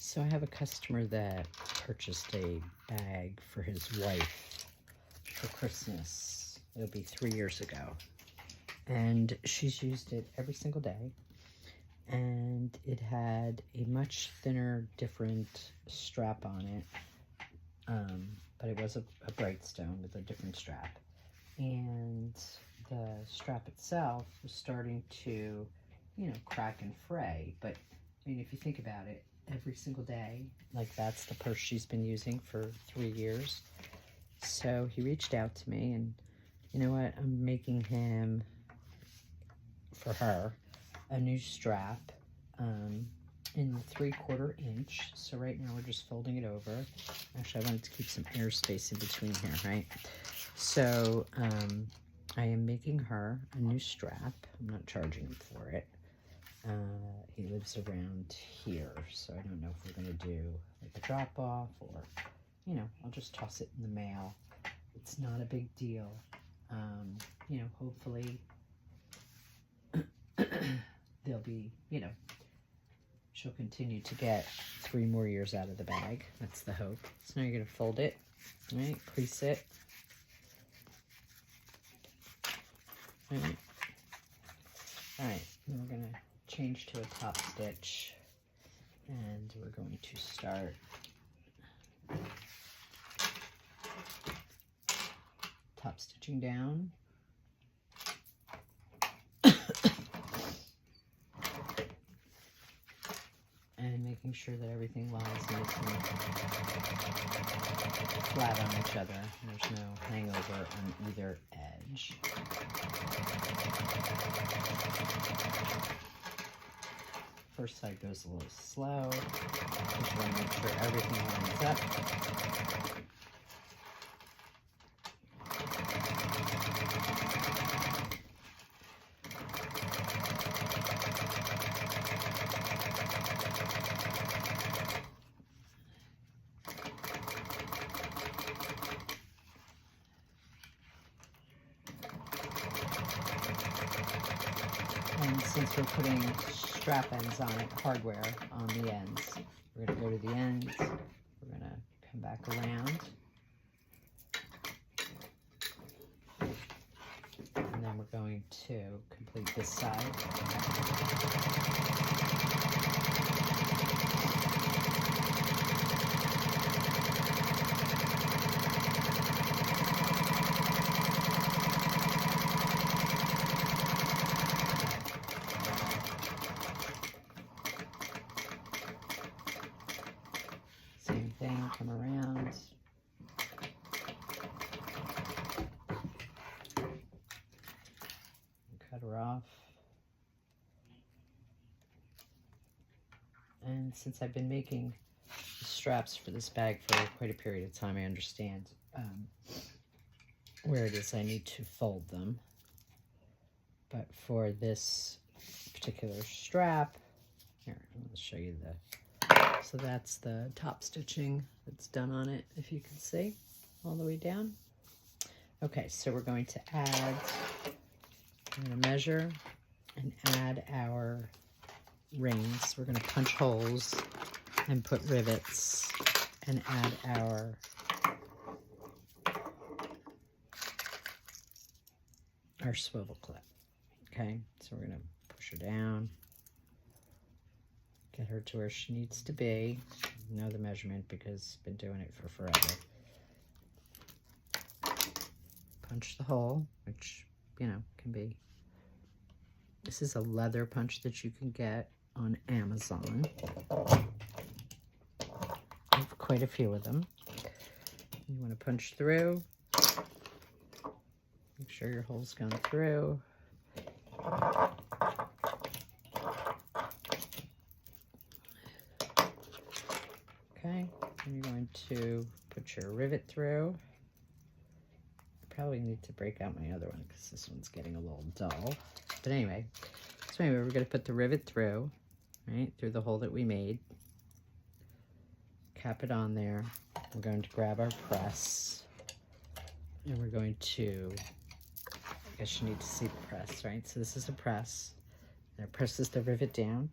So I have a customer that purchased a bag for his wife for Christmas. It'll be 3 years ago. And she's used it every single day. And it had a much thinner, different strap on it. But it was a Brightstone with a different strap. And the strap itself was starting to, crack and fray. But, I mean, if you think about it, every single day, like that's the purse she's been using for 3 years. So he reached out to me, and you know what? I'm making him, for her, a new strap in 3/4 inch. So right now we're just folding it over. Actually, I wanted to keep some airspace in between here, right? So I am making her a new strap. I'm not charging him for it. He lives around here, so I don't know if we're going to do like a drop-off or, I'll just toss it in the mail. It's not a big deal. Hopefully there'll be, she'll continue to get 3 more years out of the bag. That's the hope. So now you're going to fold it, all right, crease it. All right. All right, and we're going to change to a top stitch, and we're going to start top stitching down. And making sure that everything lies nice and flat on each other. There's no hangover on either edge. First side goes a little slow. Just want to make sure everything lines up. And since we're putting strap ends on it, hardware on the ends, we're going to go to the ends, we're going to come back around, and then we're going to complete this side. Come around. Cut her off. And since I've been making straps for this bag for quite a period of time, I understand where it is I need to fold them. But for this particular strap, here, I'll show you the. So that's the top stitching that's done on it, if you can see, all the way down. Okay, so we're going to add, I'm going to measure and add our rings. We're going to punch holes and put rivets and add our swivel clip. Okay, so we're going to push her down. Get her to where she needs to be. Know the measurement because I've been doing it for forever. Punch the hole, which, can be. This is a leather punch that you can get on Amazon. I have quite a few of them. You want to punch through. Make sure your hole's gone through. Okay, and you're going to put your rivet through. I probably need to break out my other one because this one's getting a little dull. But anyway, we're going to put the rivet through, right, through the hole that we made. Cap it on there. We're going to grab our press, and we're going to, I guess you need to see the press, right? So this is a press. And it presses the rivet down.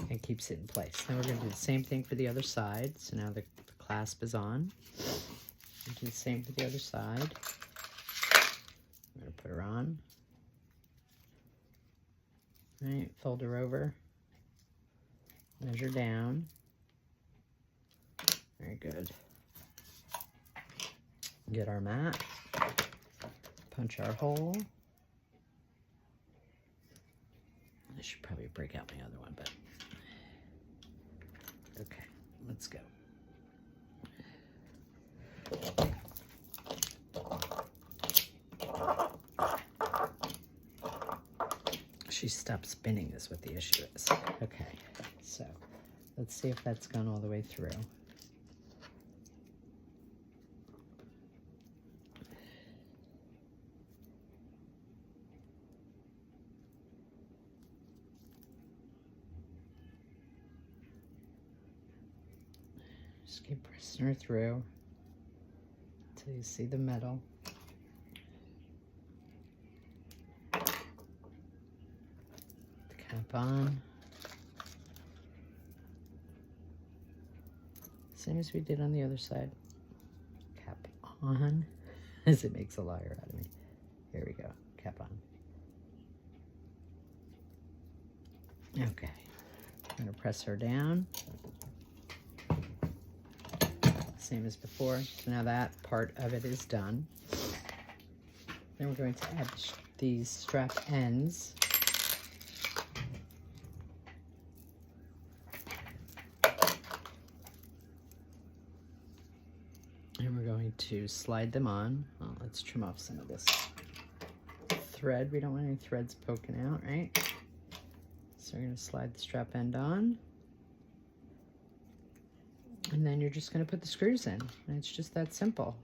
And keeps it in place. Then we're going to do the same thing for the other side. So now the clasp is on. We'll do the same for the other side. I'm going to put her on. All right, fold her over. Measure down. Very good. Get our mat. Punch our hole. I should probably break out my other one, but okay, let's go. She stopped spinning is what the issue is. Okay, so let's see if that's gone all the way through. Just keep pressing her through until you see the metal. The cap on. Same as we did on the other side. Cap on, as it makes a liar out of me. Here we go, cap on. Okay, I'm gonna press her down. Same as before. So now that part of it is done. Then we're going to add these strap ends. And we're going to slide them on. Well, let's trim off some of this thread. We don't want any threads poking out, right? So we're going to slide the strap end on. And then you're just going to put the screws in. And it's just that simple.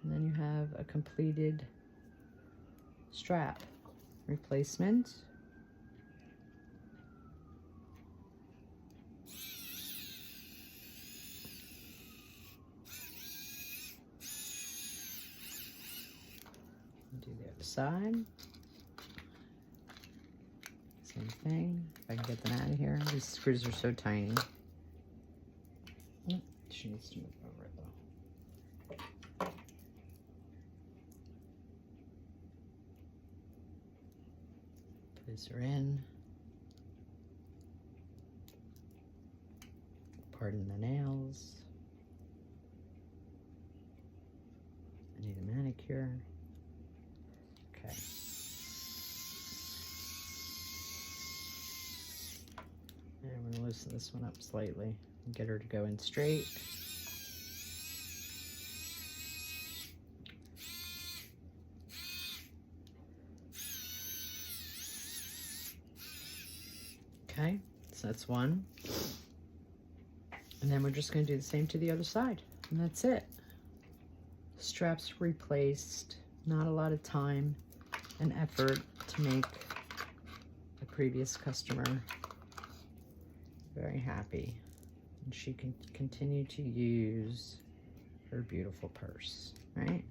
And then you have a completed strap replacement. Do the other side. Same thing. If I can get them out of here. These screws are so tiny. She needs to move over it though. Place her in. Pardon the nails. I need a manicure. Okay. And I'm going to loosen this one up slightly and get her to go in straight. Okay, so that's one. And then we're just going to do the same to the other side. And that's it. Straps replaced. Not a lot of time and effort to make the previous customer very happy. And she can continue to use her beautiful purse, right?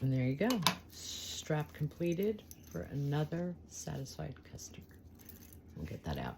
And there you go. Strap completed for another satisfied customer. We'll get that out.